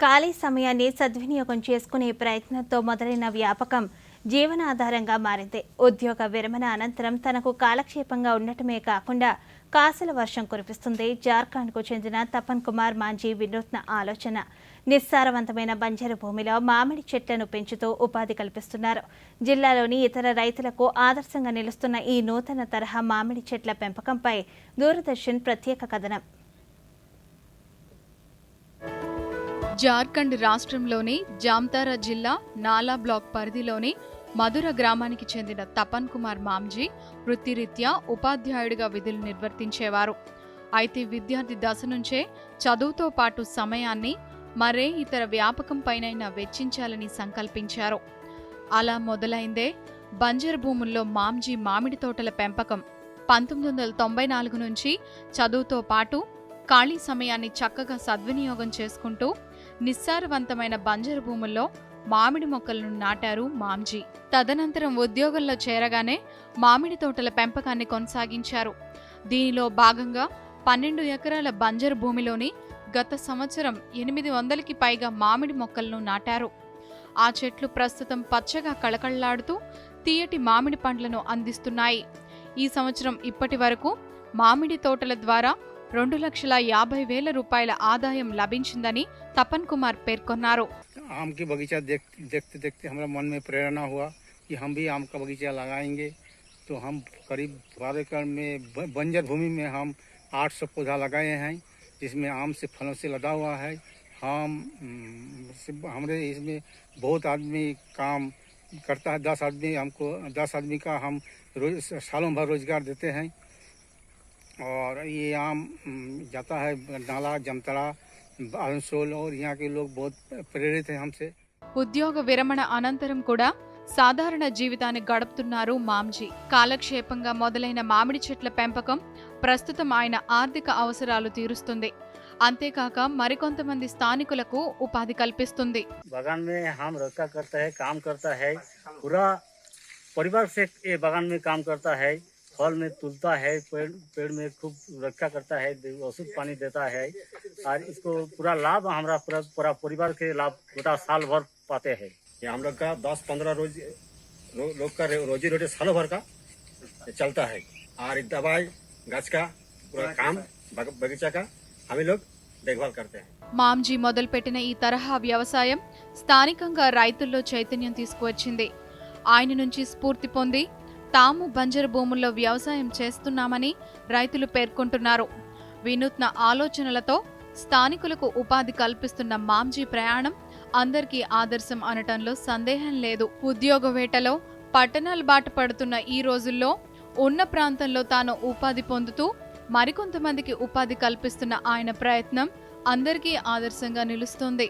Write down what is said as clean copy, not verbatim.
ఖాళీ సమయాన్ని సద్వినియోగం చేసుకునే ప్రయత్నంతో మొదలైన వ్యాపకం జీవనాధారంగా మారింది. ఉద్యోగ విరమణ అనంతరం తనకు కాలక్షేపంగా ఉండటమే కాకుండా కాసుల వర్షం కురిపిస్తుంది. జార్ఖండ్కు చెందిన తపన్ కుమార్ మాంజీ వినూత్న ఆలోచన. నిస్సారవంతమైన బంజరు భూమిలో మామిడి చెట్లను పెంచుతూ ఉపాధి కల్పిస్తున్నారు. జిల్లాలోని ఇతర రైతులకు ఆదర్శంగా నిలుస్తున్న ఈ నూతన తరహా మామిడి చెట్ల పెంపకంపై దూరదర్శన్ ప్రత్యేక కథనం. జార్ఖండ్ రాష్ట్రంలోని జామ్తారా జిల్లా నాలా బ్లాక్ పరిధిలోని మధుర గ్రామానికి చెందిన తపన్ కుమార్ మాంజీ వృత్తిరీత్యా ఉపాధ్యాయుడిగా విధులు నిర్వర్తించేవారు. అయితే విద్యార్థి దశ నుంచే చదువుతో పాటు సమయాన్ని మరే ఇతర వ్యాపకం పైనైనా వెచ్చించాలని సంకల్పించారు. అలా మొదలైందే బంజరు భూముల్లో మాంజీ మామిడి తోటల పెంపకం. 1994 నుంచి చదువుతో పాటు ఖాళీ సమయాన్ని చక్కగా సద్వినియోగం చేసుకుంటూ నిస్సారవంతమైన బంజరు భూముల్లో మామిడి మొక్కలను నాటారు మాంజీ. తదనంతరం ఉద్యోగంలో చేరగానే మామిడి తోటల పెంపకాన్ని కొనసాగించారు. దీనిలో భాగంగా 12 ఎకరాల బంజరు భూమిలోని గత సంవత్సరం 800కి పైగా మామిడి మొక్కలను నాటారు. ఆ చెట్లు ప్రస్తుతం పచ్చగా కళకళలాడుతూ తీయటి మామిడి పండ్లను అందిస్తున్నాయి. ఈ సంవత్సరం ఇప్పటి వరకు మామిడి తోటల ద్వారా 2,50,000 రూపాయల ఆదాయం లభించిందని తపన్ కుమార్ పేర్కొన్నారు. आम की बगीचा देखते देखते हमारा मन में प्रेरणा हुआ कि हम भी आम का बगीचा लगाएंगे। तो हम करीब 12 एकड़ में बंजर भूमि में हम 800 पौधा लगाए हैं, जिसमें आम से फलों से लदा हुआ है। हम हमारे इसमें बहुत आदमी काम करता है। 10 आदमी का हम सालों भर रोजगार देते हैं। और ये आम जाता है नाला, जामताड़ा, आसनसोल और यहाँ के लोग बहुत प्रेरित हैं हमसे। ఉద్యోగ విరమణ అనంతరం కూడా సాధారణ జీవితాన్ని గడుపుతున్నారు మాంజీ. కాలక్షేపంగా మొదలైన మామిడి చెట్ల పెంపకం ప్రస్తుతం ఆయన ఆర్థిక అవసరాలు తీరుస్తుంది. అంతేకాక మరికొంతమంది స్థానికులకు ఉపాధి కల్పిస్తుంది. बागान में हम रोजगार करता है, काम करता है, पूरा परिवार से ये बागान में काम करता है। फल में तुलता है, पेड़ में खूब रक्षा करता है, औषध पानी देता है और इसको पूरा लाभ हमारा पूरा परिवार के लाभ पूरा साल भर पाते हैं। ये हम लोग का 10-15 लोग का रोजी रोटी साल भर का चलता है। और दवाई गाछ का पूरा काम बगीचा का हम लोग देखभाल करते हैं. మాంజీ మొదలుపెట్టిన ఈ తరహా వ్యవసాయం స్థానికంగా రైతుల్లో చైతన్యం తీసుకువచ్చింది. ఆయన నుంచి స్ఫూర్తి పొంది తాము బంజరు భూముల్లో వ్యవసాయం చేస్తున్నామని రైతులు పేర్కొంటున్నారు. వినూత్న ఆలోచనలతో స్థానికులకు ఉపాధి కల్పిస్తున్న మాంజీ ప్రయాణం అందరికీ ఆదర్శం అనటంలో సందేహం లేదు. ఉద్యోగ వేటలో పట్టణాలు బాట పడుతున్న ఈ రోజుల్లో ఉన్న ప్రాంతంలో తాను ఉపాధి పొందుతూ మరికొంతమందికి ఉపాధి కల్పిస్తున్న ఆయన ప్రయత్నం అందరికీ ఆదర్శంగా నిలుస్తోంది.